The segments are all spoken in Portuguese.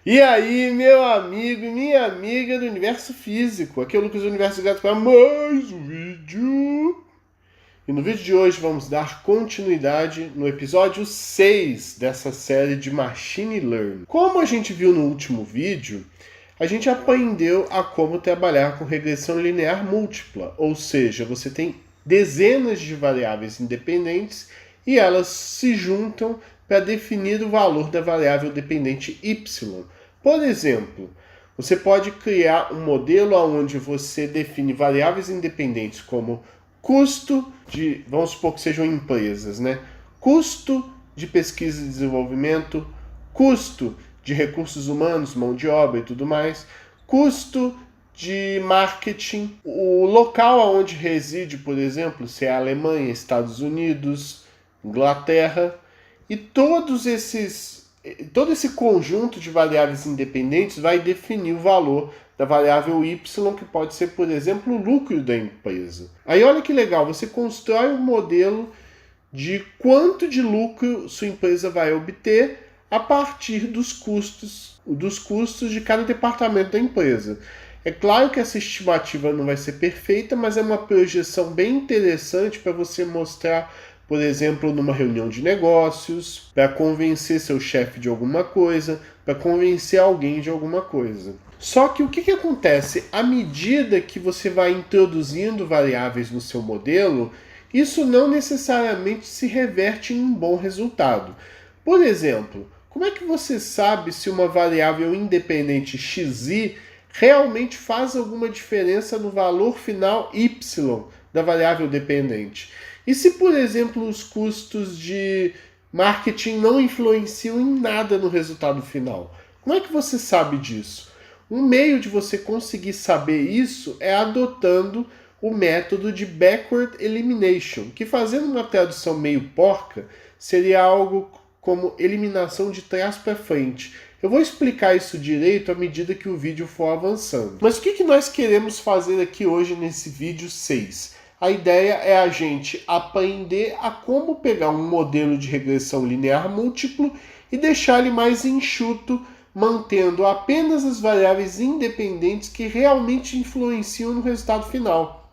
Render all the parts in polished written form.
E aí, meu amigo e minha amiga do universo físico, aqui é o Lucas do Universo Gato para mais um vídeo. E no vídeo de hoje vamos dar continuidade no episódio 6 dessa série de Machine Learning. Como a gente viu no último vídeo, a gente aprendeu a como trabalhar com regressão linear múltipla, ou seja, você tem dezenas de variáveis independentes e elas se juntam para definir o valor da variável dependente y. Por exemplo, você pode criar um modelo onde você define variáveis independentes como custo de, vamos supor que sejam empresas, né? Custo de pesquisa e desenvolvimento, custo de recursos humanos, mão de obra e tudo mais, custo de marketing, o local onde reside, por exemplo, se é a Alemanha, Estados Unidos, Inglaterra, e todo esse conjunto de variáveis independentes vai definir o valor da variável y, que pode ser, por exemplo, o lucro da empresa. Aí olha que legal, você constrói um modelo de quanto de lucro sua empresa vai obter a partir dos custos de cada departamento da empresa. É claro que essa estimativa não vai ser perfeita, mas é uma projeção bem interessante para você mostrar, por exemplo, numa reunião de negócios, para convencer seu chefe de alguma coisa, para convencer alguém de alguma coisa. Só que o que acontece? À medida que você vai introduzindo variáveis no seu modelo, isso não necessariamente se reverte em um bom resultado. Por exemplo, como é que você sabe se uma variável independente xi realmente faz alguma diferença no valor final y da variável dependente? E se, por exemplo, os custos de marketing não influenciam em nada no resultado final? Como é que você sabe disso? Um meio de você conseguir saber isso é adotando o método de backward elimination, que, fazendo uma tradução meio porca, seria algo como eliminação de trás para frente. Eu vou explicar isso direito à medida que o vídeo for avançando. Mas o que nós queremos fazer aqui hoje nesse vídeo 6? A ideia é a gente aprender a como pegar um modelo de regressão linear múltiplo e deixar ele mais enxuto, mantendo apenas as variáveis independentes que realmente influenciam no resultado final.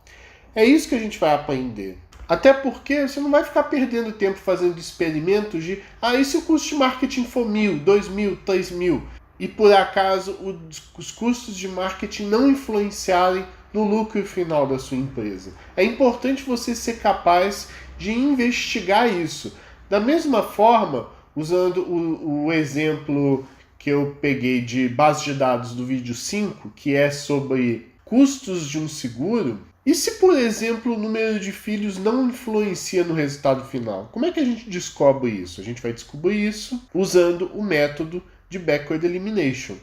É isso que a gente vai aprender. Até porque você não vai ficar perdendo tempo fazendo experimentos de e se o custo de marketing for 1.000, 2.000, 3.000 e por acaso os custos de marketing não influenciarem no lucro final da sua empresa. É importante você ser capaz de investigar isso. Da mesma forma, usando o exemplo que eu peguei de base de dados do vídeo 5, que é sobre custos de um seguro, e se, por exemplo, o número de filhos não influencia no resultado final? Como é que a gente descobre isso? A gente vai descobrir isso usando o método de backward elimination.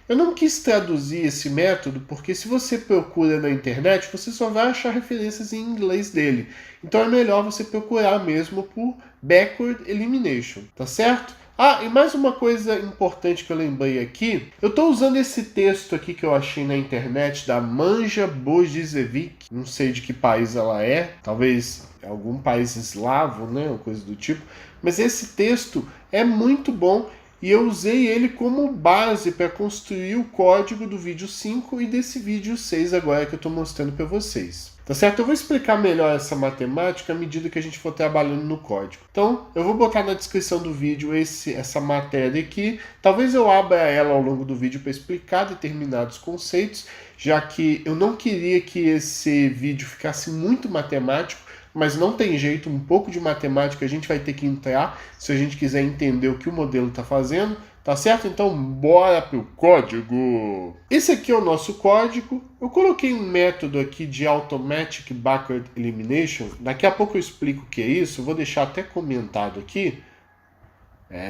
Eu não quis traduzir esse método porque se você procura na internet, você só vai achar referências em inglês dele. Então é melhor você procurar mesmo por backward elimination, tá certo? E mais uma coisa importante que eu lembrei aqui, eu estou usando esse texto aqui que eu achei na internet da Manja Božižević, não sei de que país ela é, talvez algum país eslavo, né, ou coisa do tipo, mas esse texto é muito bom e eu usei ele como base para construir o código do vídeo 5 e desse vídeo 6 agora que eu estou mostrando para vocês. Tá certo? Eu vou explicar melhor essa matemática à medida que a gente for trabalhando no código. Então, eu vou botar na descrição do vídeo essa matéria aqui. Talvez eu abra ela ao longo do vídeo para explicar determinados conceitos, já que eu não queria que esse vídeo ficasse muito matemático, mas não tem jeito, um pouco de matemática a gente vai ter que entrar se a gente quiser entender o que o modelo está fazendo. Tá certo? Então, bora pro código! Esse aqui é o nosso código. Eu coloquei um método aqui de Automatic Backward Elimination. Daqui a pouco eu explico o que é isso. Eu vou deixar até comentado aqui.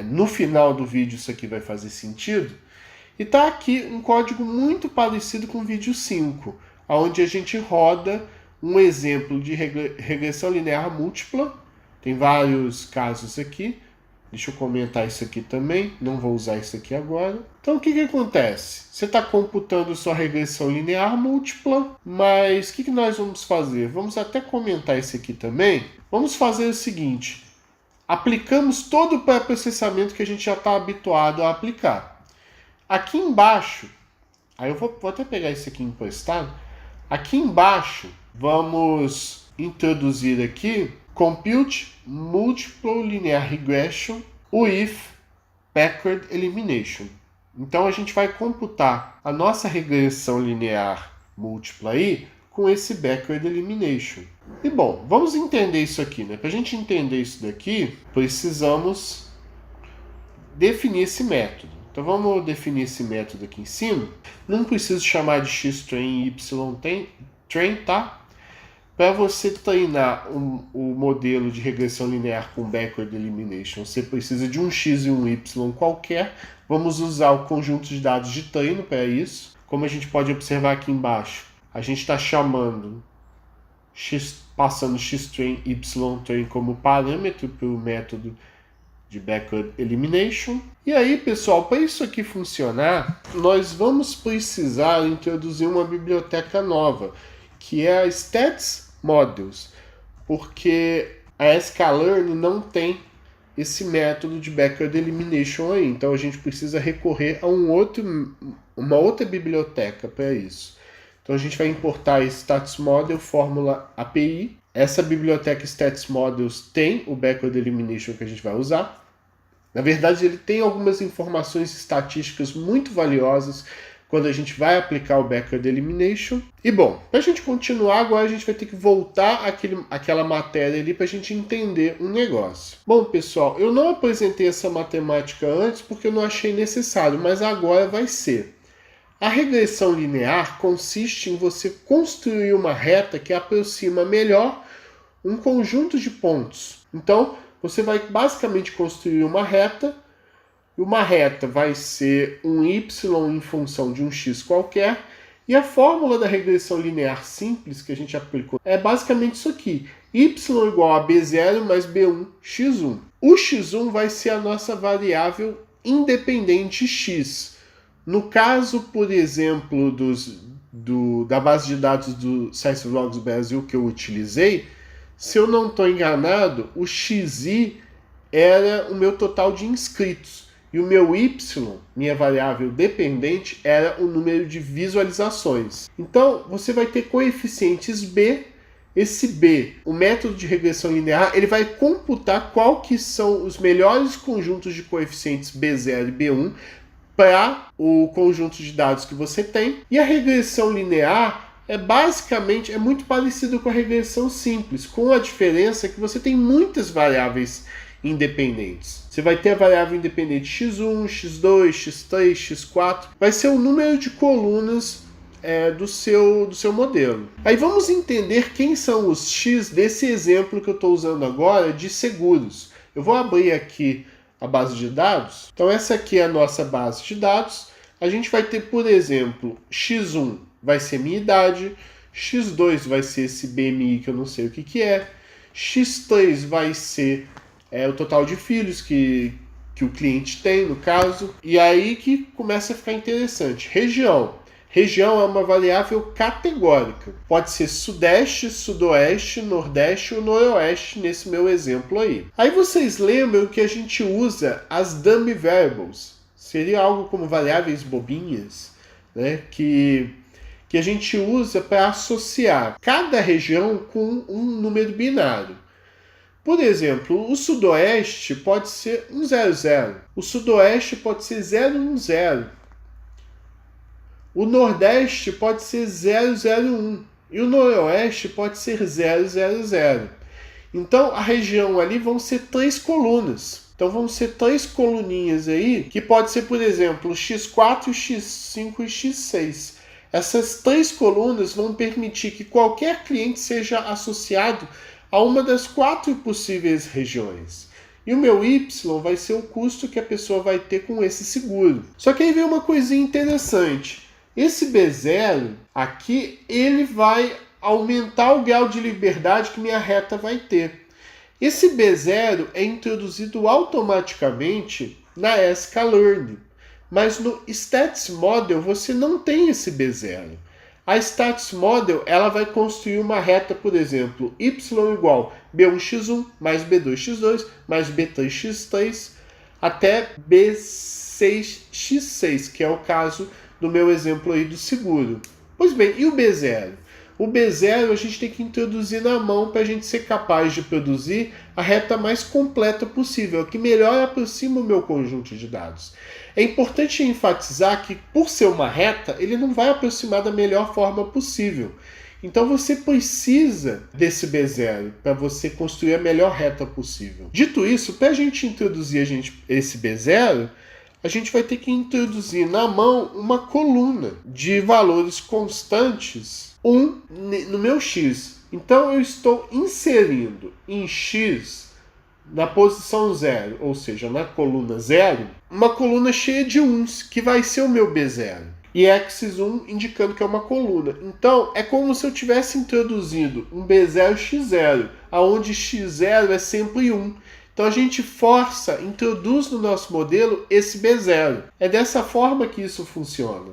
No final do vídeo isso aqui vai fazer sentido. E tá aqui um código muito parecido com o vídeo 5, onde a gente roda um exemplo de regressão linear múltipla. Tem vários casos aqui. Deixa eu comentar isso aqui também, não vou usar isso aqui agora. Então o que acontece? Você está computando sua regressão linear múltipla, mas o que nós vamos fazer? Vamos até comentar isso aqui também. Vamos fazer o seguinte, aplicamos todo o pré-processamento que a gente já está habituado a aplicar. Aqui embaixo, aí eu vou até pegar isso aqui emprestado. Aqui embaixo, vamos introduzir aqui Compute Multiple Linear Regression with Backward Elimination. Então a gente vai computar a nossa regressão linear múltipla aí com esse Backward Elimination. E bom, vamos entender isso aqui, né? Para a gente entender isso daqui, precisamos definir esse método. Então vamos definir esse método aqui em cima. Não preciso chamar de X-train e Y-train, tá? Para você treinar o modelo de regressão linear com Backward Elimination, você precisa de um X e um Y qualquer. Vamos usar o conjunto de dados de treino para isso. Como a gente pode observar aqui embaixo, a gente está chamando passando X-train e Y-train como parâmetro para o método de Backward Elimination. E aí, pessoal, para isso aqui funcionar, nós vamos precisar introduzir uma biblioteca nova, que é a Stats Models, porque a sklearn não tem esse método de Backward Elimination aí. Então a gente precisa recorrer a uma outra biblioteca para isso. Então a gente vai importar a Stats Model Fórmula API. Essa biblioteca Stats Models tem o Backward Elimination que a gente vai usar. Na verdade, ele tem algumas informações estatísticas muito valiosas quando a gente vai aplicar o Backward Elimination. E bom, para a gente continuar, agora a gente vai ter que voltar àquela matéria ali para a gente entender um negócio. Bom, pessoal, eu não apresentei essa matemática antes porque eu não achei necessário, mas agora vai ser. A regressão linear consiste em você construir uma reta que aproxima melhor um conjunto de pontos. Então, você vai basicamente construir uma reta. Uma reta vai ser um y em função de um x qualquer. E a fórmula da regressão linear simples que a gente aplicou é basicamente isso aqui. Y igual a B0 mais B1 x1. O x1 vai ser a nossa variável independente x. No caso, por exemplo, da base de dados do ScienceVlogs Brasil que eu utilizei, se eu não estou enganado, o xi era o meu total de inscritos. E o meu y, minha variável dependente, era o número de visualizações. Então, você vai ter coeficientes b. Esse b, o método de regressão linear, ele vai computar qual que são os melhores conjuntos de coeficientes b0 e b1 para o conjunto de dados que você tem. E a regressão linear basicamente muito parecido com a regressão simples, com a diferença que você tem muitas variáveis independentes. Você vai ter a variável independente x1, x2, x3, x4. Vai ser o número de colunas do seu modelo. Aí vamos entender quem são os x desse exemplo que eu estou usando agora de seguros. Eu vou abrir aqui a base de dados. Então essa aqui é a nossa base de dados. A gente vai ter, por exemplo, x1 vai ser minha idade, x2 vai ser esse BMI que eu não sei o que é, x3 vai ser o total de filhos que o cliente tem, no caso. E aí que começa a ficar interessante. Região. Região é uma variável categórica. Pode ser sudeste, sudoeste, nordeste ou noroeste, nesse meu exemplo aí. Aí vocês lembram que a gente usa as dummy variables. Seria algo como variáveis bobinhas, né? Que a gente usa para associar cada região com um número binário. Por exemplo, o sudoeste pode ser 100, o sudoeste pode ser 010, o nordeste pode ser 001 e o noroeste pode ser 000. Então a região ali vão ser 3 colunas. Então vão ser 3 coluninhas aí, que pode ser, por exemplo, o x4, o x5 e o x6. Essas 3 colunas vão permitir que qualquer cliente seja associado a uma das 4 possíveis regiões. E o meu y vai ser o custo que a pessoa vai ter com esse seguro. Só que aí vem uma coisinha interessante. Esse B0 aqui, ele vai aumentar o grau de liberdade que minha reta vai ter. Esse B0 é introduzido automaticamente na sklearn. Mas no Stats Model você não tem esse B0. A Stats Model ela vai construir uma reta, por exemplo, y igual B1x1 mais B2x2 mais B3x3. até B6X6, que é o caso do meu exemplo aí do seguro. Pois bem, e o B0? O B0 a gente tem que introduzir na mão para a gente ser capaz de produzir a reta mais completa possível, que melhor aproxima o meu conjunto de dados. É importante enfatizar que, por ser uma reta, ele não vai aproximar da melhor forma possível. Então você precisa desse B0 para você construir a melhor reta possível. Dito isso, para a gente introduzir esse B0, a gente vai ter que introduzir na mão uma coluna de valores constantes, 1 no meu x. Então eu estou inserindo em x, na posição 0, ou seja, na coluna 0, uma coluna cheia de 1s, que vai ser o meu B0. E x1 indicando que é uma coluna. Então é como se eu tivesse introduzindo um B0x0, onde x0 é sempre 1. Então a gente introduz no nosso modelo esse B0. É dessa forma que isso funciona.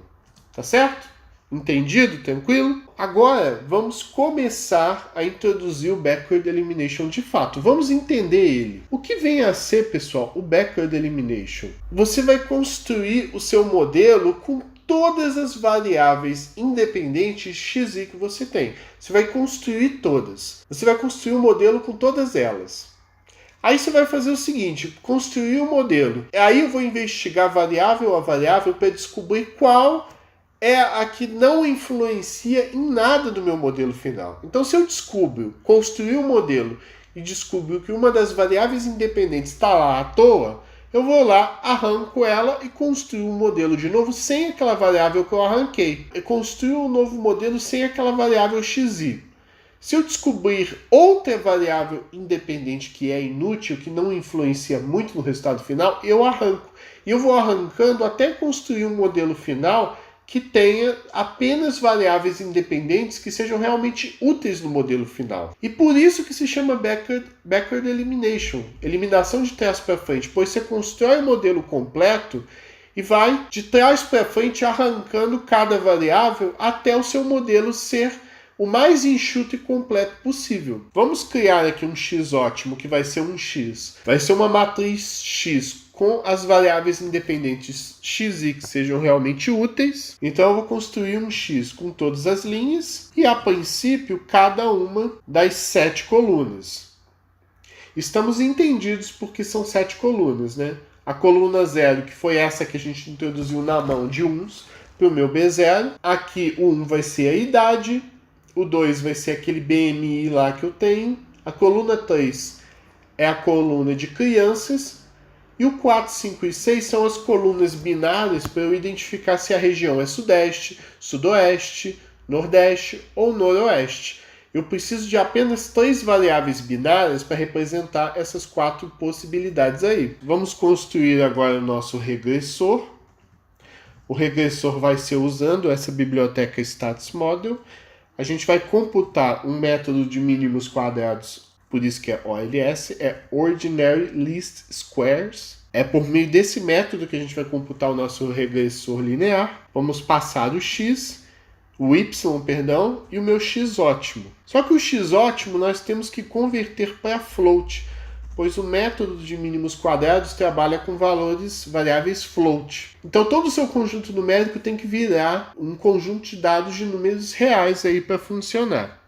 Tá certo? Entendido? Tranquilo? Agora vamos começar a introduzir o Backward Elimination de fato. Vamos entender ele. O que vem a ser, pessoal, o Backward Elimination? Você vai construir o seu modelo com todas as variáveis independentes xi que você tem. Você vai construir todas. Você vai construir um modelo com todas elas. Aí você vai fazer o seguinte, construir um modelo. Aí eu vou investigar variável a variável para descobrir qual é a que não influencia em nada do meu modelo final. Então, se eu construir um modelo e descubro que uma das variáveis independentes está lá à toa, eu vou lá, arranco ela e construo um modelo de novo sem aquela variável que eu arranquei. Eu construo um novo modelo sem aquela variável xi. Se eu descobrir outra variável independente que é inútil, que não influencia muito no resultado final, eu arranco. E eu vou arrancando até construir um modelo final que tenha apenas variáveis independentes que sejam realmente úteis no modelo final. E por isso que se chama Backward Elimination, eliminação de trás para frente, pois você constrói o modelo completo e vai de trás para frente arrancando cada variável até o seu modelo ser o mais enxuto e completo possível. Vamos criar aqui um x ótimo, que vai ser um x. Vai ser uma matriz x com as variáveis independentes xi que sejam realmente úteis. Então eu vou construir um x com todas as linhas e, a princípio, cada uma das 7 colunas. Estamos entendidos porque são 7 colunas, né? A coluna 0, que foi essa que a gente introduziu na mão de 1s, para o meu B0. Aqui o 1 vai ser a idade, o 2 vai ser aquele BMI lá que eu tenho, a coluna 3 é a coluna de crianças, e o 4, 5 e 6 são as colunas binárias para eu identificar se a região é sudeste, sudoeste, nordeste ou noroeste. Eu preciso de apenas 3 variáveis binárias para representar essas 4 possibilidades aí. Vamos construir agora o nosso regressor. O regressor vai ser usando essa biblioteca StatsModel. A gente vai computar um método de mínimos quadrados, por isso que é OLS, é Ordinary Least Squares. É por meio desse método que a gente vai computar o nosso regressor linear. Vamos passar o x, o y, perdão, e o meu x ótimo. Só que o x ótimo nós temos que converter para float, pois o método de mínimos quadrados trabalha com variáveis float. Então todo o seu conjunto numérico tem que virar um conjunto de dados de números reais aí para funcionar.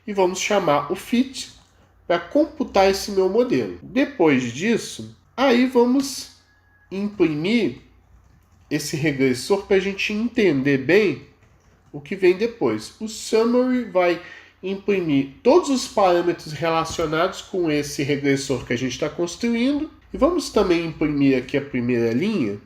E vamos chamar o fit para computar esse meu modelo. Depois disso, aí vamos imprimir esse regressor para a gente entender bem o que vem depois. O summary vai imprimir todos os parâmetros relacionados com esse regressor que a gente está construindo. E vamos também imprimir aqui a primeira linha.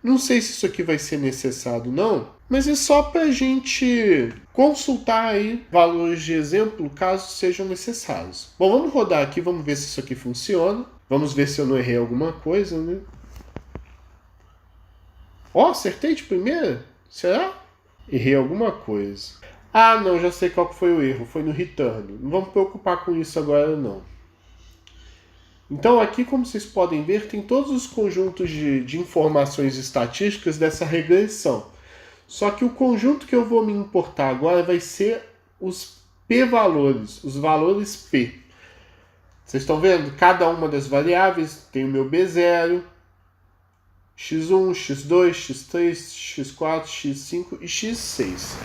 Não sei se isso aqui vai ser necessário não, mas é só para a gente consultar aí valores de exemplo caso sejam necessários. Bom, vamos rodar aqui, vamos ver se isso aqui funciona. Vamos ver se eu não errei alguma coisa, né? Ó, acertei de primeira? Será? Errei alguma coisa. Ah, não, já sei qual que foi o erro. Foi no return. Não vamos preocupar com isso agora, não. Então aqui, como vocês podem ver, tem todos os conjuntos de informações estatísticas dessa regressão. Só que o conjunto que eu vou me importar agora vai ser os p-valores, os valores p. Vocês estão vendo? Cada uma das variáveis tem o meu B0, x1, x2, x3, x4, x5 e x6.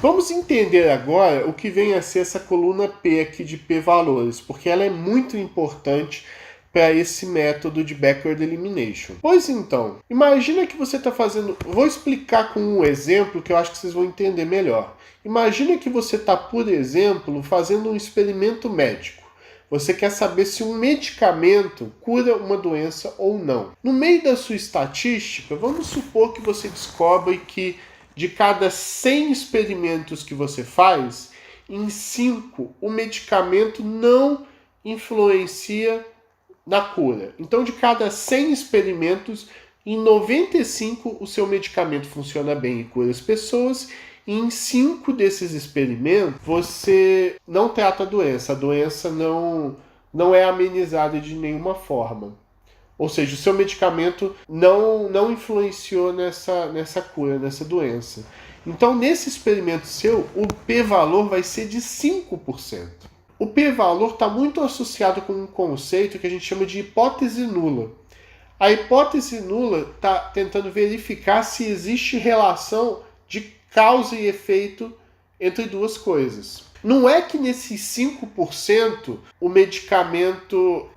Vamos entender agora o que vem a ser essa coluna P aqui de p-valores, porque ela é muito importante para esse método de backward elimination. Pois então, imagina que você está fazendo... Vou explicar com um exemplo que eu acho que vocês vão entender melhor. Imagina que você está, por exemplo, fazendo um experimento médico. Você quer saber se um medicamento cura uma doença ou não. No meio da sua estatística, vamos supor que você descobre que de cada 100 experimentos que você faz, em 5 o medicamento não influencia na cura. Então, de cada 100 experimentos, em 95 o seu medicamento funciona bem e cura as pessoas. E em 5 desses experimentos, você não trata a doença não é amenizada de nenhuma forma. Ou seja, o seu medicamento não influenciou nessa cura, nessa doença. Então, nesse experimento seu, o p-valor vai ser de 5%. O p-valor está muito associado com um conceito que a gente chama de hipótese nula. A hipótese nula está tentando verificar se existe relação de causa e efeito entre duas coisas. Não é que nesses 5% o medicamento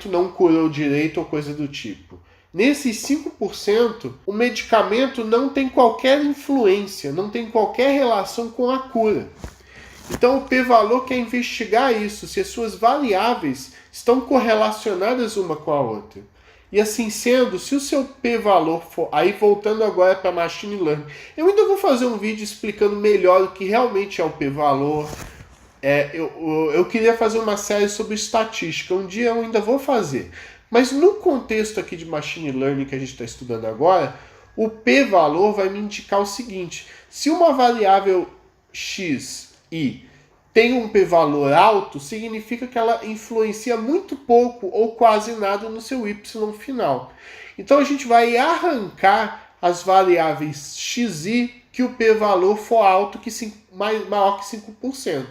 não curou direito ou coisa do tipo. Nesses 5%, o medicamento não tem qualquer influência, não tem qualquer relação com a cura. Então o p-valor quer investigar isso, se as suas variáveis estão correlacionadas uma com a outra. E assim sendo, se o seu p-valor for... Aí voltando agora para Machine Learning. Eu ainda vou fazer um vídeo explicando melhor o que realmente é o p-valor. Eu queria fazer uma série sobre estatística. Um dia eu ainda vou fazer. Mas no contexto aqui de Machine Learning que a gente está estudando agora, o p-valor vai me indicar o seguinte. Se uma variável x, y, tem um p-valor alto, significa que ela influencia muito pouco ou quase nada no seu y final. Então a gente vai arrancar as variáveis x, y que o p-valor for alto, maior que 5%.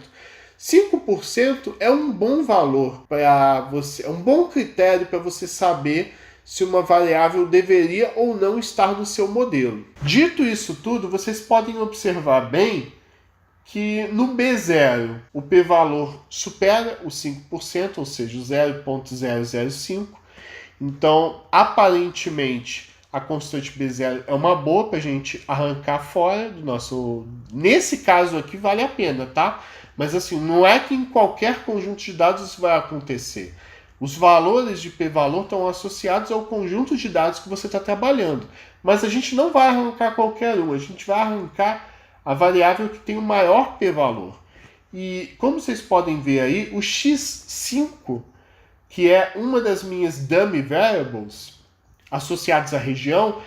5% é um bom valor para você, é um bom critério para você saber se uma variável deveria ou não estar no seu modelo. Dito isso tudo, vocês podem observar bem que no B0 o p-valor supera os 5%, ou seja, 0,005. Então, aparentemente, a constante B0 é uma boa para a gente arrancar fora do nosso... Nesse caso aqui vale a pena, tá? Mas assim, não é que em qualquer conjunto de dados isso vai acontecer. Os valores de p-valor estão associados ao conjunto de dados que você está trabalhando. Mas a gente não vai arrancar qualquer um, a gente vai arrancar a variável que tem o maior p-valor. E como vocês podem ver aí, o x5, que é uma das minhas dummy variables associadas à região,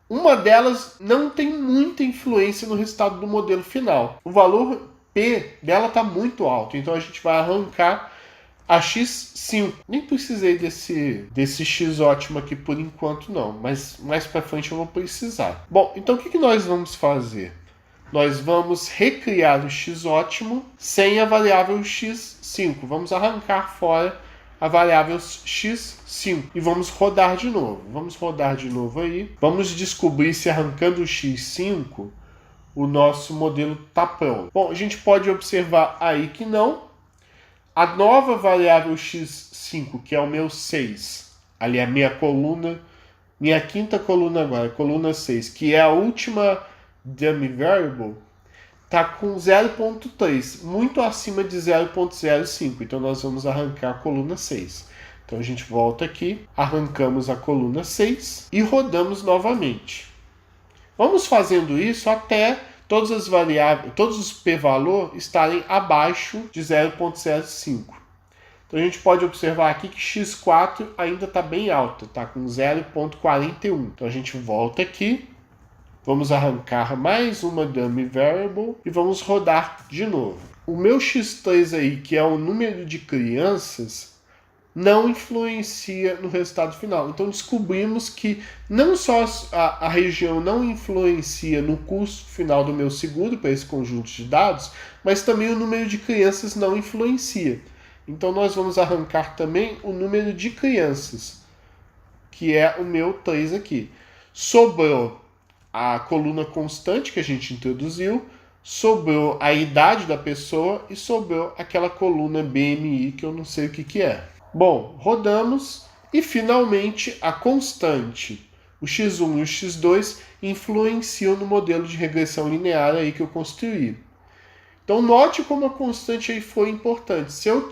uma delas não tem muita influência no resultado do modelo final. O valor P dela está muito alto, então a gente vai arrancar a x5. Nem precisei desse x ótimo aqui por enquanto não, mas mais para frente eu vou precisar. Bom, então o que nós vamos fazer? Nós vamos recriar o x ótimo sem a variável x5. Vamos arrancar fora a variável x5 e vamos rodar de novo. Vamos rodar de novo aí. Vamos descobrir se arrancando o x5 o nosso modelo está pronto. Bom, a gente pode observar aí que não. A nova variável x5, que é o meu 6, ali é a minha coluna, minha quinta coluna agora, coluna 6, que é a última dummy variable, está com 0,3, muito acima de 0,05. Então nós vamos arrancar a coluna 6. Então a gente volta aqui, arrancamos a coluna 6 e rodamos novamente. Vamos fazendo isso até todas as variáveis, todos os p-valor estarem abaixo de 0,05. Então a gente pode observar aqui que x4 ainda está bem alta, está com 0,41. Então a gente volta aqui, vamos arrancar mais uma dummy variable e vamos rodar de novo. O meu x3 aí, que é o número de crianças, não influencia no resultado final. Então descobrimos que não só a região não influencia no custo final do meu seguro para esse conjunto de dados, mas também o número de crianças não influencia. Então nós vamos arrancar também o número de crianças. que é o meu 3 aqui. Sobrou a coluna constante que a gente introduziu, sobrou a idade da pessoa e sobrou aquela coluna BMI que eu não sei o que é. Bom, rodamos e finalmente a constante, o x1 e o x2, influenciam no modelo de regressão linear aí que eu construí. Então note como a constante aí foi importante. Se eu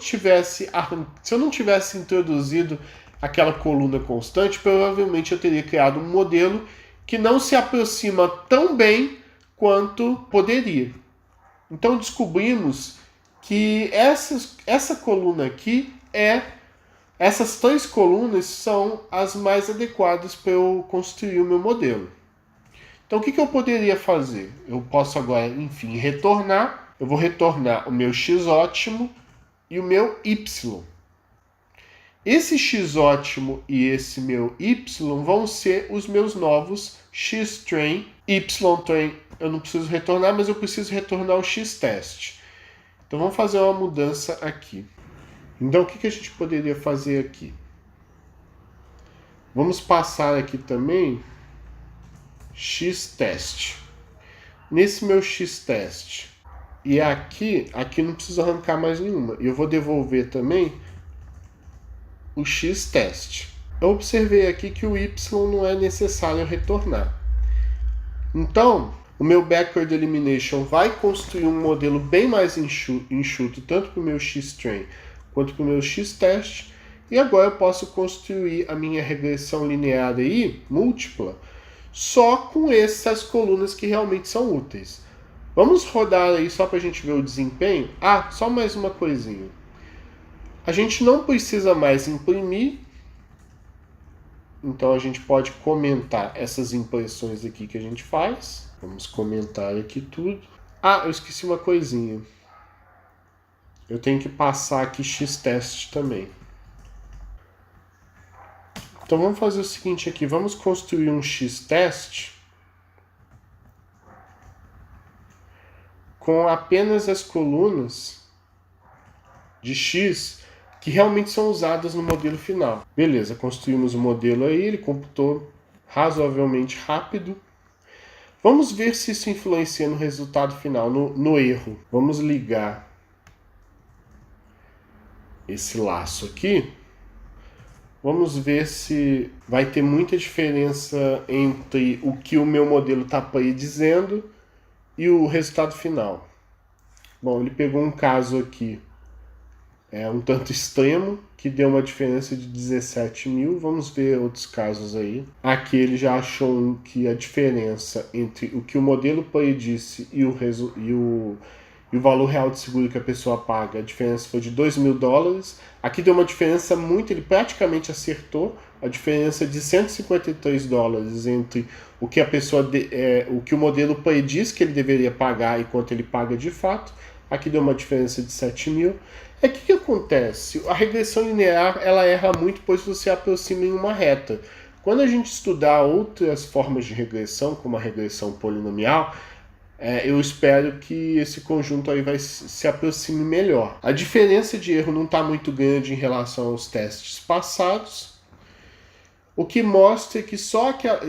não tivesse introduzido aquela coluna constante, provavelmente eu teria criado um modelo que não se aproxima tão bem quanto poderia. Então descobrimos que essa coluna aqui essas 3 colunas são as mais adequadas para eu construir o meu modelo. Então o que eu poderia fazer? Eu posso agora, enfim, retornar. Eu vou retornar o meu x ótimo e o meu y. Esse x ótimo e esse meu y vão ser os meus novos x-train, y-train. Eu não preciso retornar, mas eu preciso retornar o x-test. Então vamos fazer uma mudança aqui. Então o que a gente poderia fazer aqui? Vamos passar aqui também x-test. Nesse meu x-test. E aqui não preciso arrancar mais nenhuma. Eu vou devolver também o x-test. Eu observei aqui que o y não é necessário retornar. Então, o meu backward elimination vai construir um modelo bem mais enxuto tanto para o meu x-train quanto para o meu x-test. E agora eu posso construir a minha regressão linear aí, múltipla, só com essas colunas que realmente são úteis. Vamos rodar aí só para a gente ver o desempenho. Ah, só mais uma coisinha. A gente não precisa mais imprimir. Então a gente pode comentar essas impressões aqui que a gente faz. Vamos comentar aqui tudo. Ah, eu esqueci uma coisinha. Eu tenho que passar aqui x-test também. Então vamos fazer o seguinte aqui. Vamos construir um x-test com apenas as colunas de x que realmente são usadas no modelo final. Beleza, construímos o modelo aí, ele computou razoavelmente rápido. Vamos ver se isso influencia no resultado final, no erro. Vamos ligar esse laço aqui. Vamos ver se vai ter muita diferença entre o que o meu modelo está predizendo e o resultado final. Bom, ele pegou um caso aqui um tanto extremo, que deu uma diferença de 17 mil. Vamos ver outros casos aí. Aqui ele já achou que a diferença entre o que o modelo predisse e o valor real de seguro que a pessoa paga, a diferença foi de $2.000. Aqui deu uma diferença ele praticamente acertou a diferença de $153 entre o que a pessoa, o que o modelo prediz que ele deveria pagar e quanto ele paga de fato. Aqui deu uma diferença de 7 mil. O que acontece? A regressão linear ela erra muito, pois você aproxima em uma reta. Quando a gente estudar outras formas de regressão, como a regressão polinomial, eu espero que esse conjunto aí se aproxime melhor. A diferença de erro não está muito grande em relação aos testes passados, o que mostra que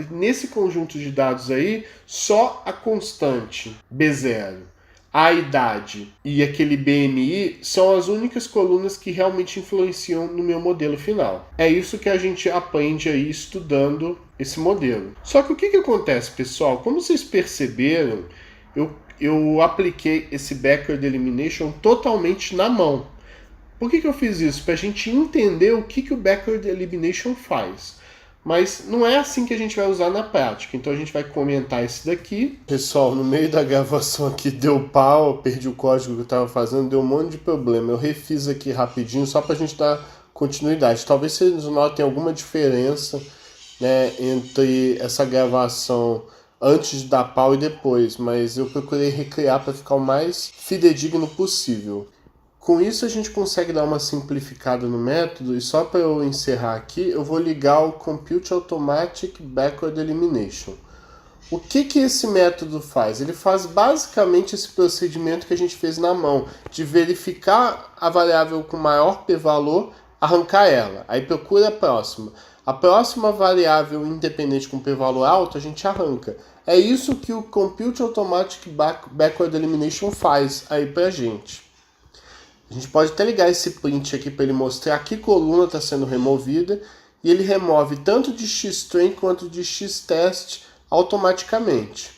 nesse conjunto de dados aí, só a constante B0, a idade e aquele BMI são as únicas colunas que realmente influenciam no meu modelo final. É isso que a gente aprende aí estudando esse modelo. Só que o que acontece, pessoal? Como vocês perceberam, eu apliquei esse backward elimination totalmente na mão. Por que eu fiz isso? Para a gente entender o que o backward elimination faz. Mas não é assim que a gente vai usar na prática. Então a gente vai comentar isso daqui. Pessoal, no meio da gravação aqui deu pau, perdi o código que eu estava fazendo, deu um monte de problema. Eu refiz aqui rapidinho só para a gente dar continuidade. Talvez vocês notem alguma diferença, né, entre essa gravação antes de dar pau e depois, mas eu procurei recriar para ficar o mais fidedigno possível. Com isso a gente consegue dar uma simplificada no método, e só para eu encerrar aqui, eu vou ligar o Compute Automatic Backward Elimination. O que esse método faz? Ele faz basicamente esse procedimento que a gente fez na mão, de verificar a variável com maior p-valor arrancar ela. Aí procura a próxima. A próxima variável independente com p-valor alto, a gente arranca. É isso que o Compute Automatic Backward Elimination faz aí pra gente. A gente pode até ligar esse print aqui para ele mostrar que coluna está sendo removida. E ele remove tanto de xtrain quanto de xtest automaticamente.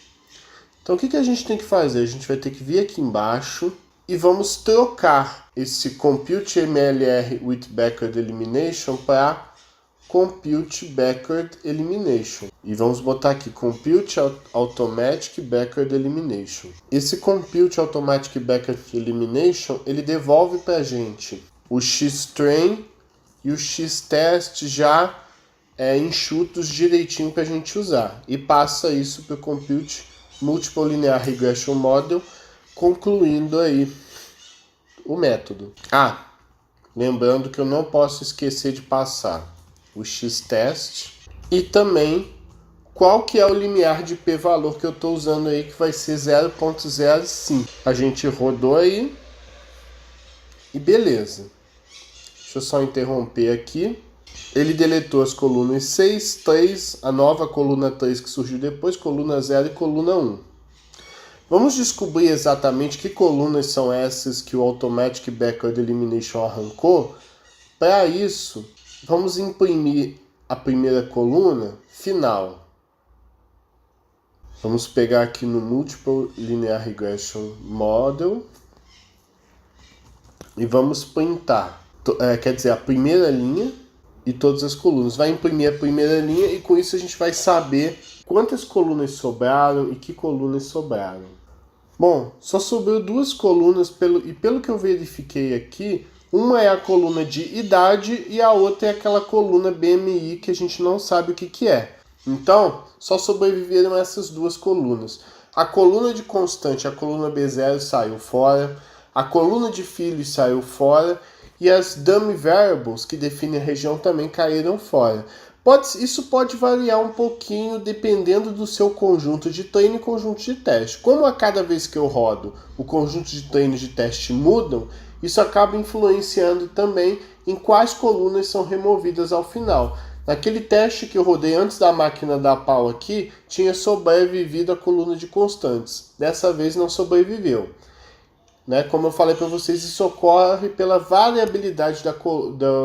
Então o que a gente tem que fazer? A gente vai ter que vir aqui embaixo e vamos trocar esse Compute MLR with Backward Elimination para Compute Backward Elimination. E vamos botar aqui Compute Automatic Backward Elimination. Esse Compute Automatic Backward Elimination, ele devolve para a gente o xtrain e o xtest já enxutos direitinho para a gente usar. E passa isso para o Compute Multiple Linear Regression Model, concluindo aí o método. Lembrando que eu não posso esquecer de passar o xtest e também qual que é o limiar de p-valor que eu estou usando aí, que vai ser 0.05. A gente rodou aí e beleza. Deixa eu só interromper aqui. Ele deletou as colunas 6, 3, a nova coluna 3 que surgiu depois, coluna 0 e coluna 1. Vamos descobrir exatamente que colunas são essas que o Automatic Backward Elimination arrancou. Para isso, vamos imprimir a primeira coluna final. Vamos pegar aqui no Multiple Linear Regression Model e vamos printar, quer dizer, a primeira linha e todas as colunas. Vai imprimir a primeira linha e com isso a gente vai saber quantas colunas sobraram e que colunas sobraram. Bom, só sobrou duas colunas pelo que eu verifiquei aqui, uma é a coluna de idade e a outra é aquela coluna BMI que a gente não sabe o que é. Então, só sobreviveram essas duas colunas. A coluna de constante, a coluna B0 saiu fora, a coluna de filhos saiu fora e as dummy variables que definem a região também caíram fora. Isso pode variar um pouquinho dependendo do seu conjunto de treino e conjunto de teste. Como a cada vez que eu rodo o conjunto de treino e de teste mudam, isso acaba influenciando também em quais colunas são removidas ao final. Naquele teste que eu rodei antes da máquina dar pau aqui, tinha sobrevivido a coluna de constantes. Dessa vez não sobreviveu. Como eu falei para vocês, isso ocorre pela variabilidade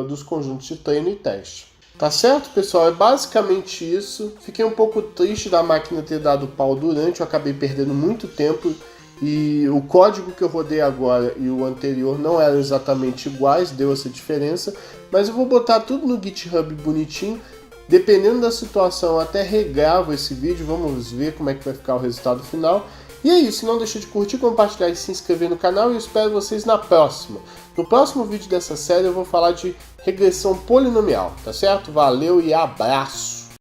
dos conjuntos de treino e teste. Tá certo, pessoal? É basicamente isso. Fiquei um pouco triste da máquina ter dado pau durante, eu acabei perdendo muito tempo e o código que eu rodei agora e o anterior não eram exatamente iguais, deu essa diferença, mas eu vou botar tudo no GitHub bonitinho. Dependendo da situação, eu até regravo esse vídeo, vamos ver como é que vai ficar o resultado final. E é isso, não deixa de curtir, compartilhar e se inscrever no canal e eu espero vocês na próxima. No próximo vídeo dessa série eu vou falar de regressão polinomial, tá certo? Valeu e abraço!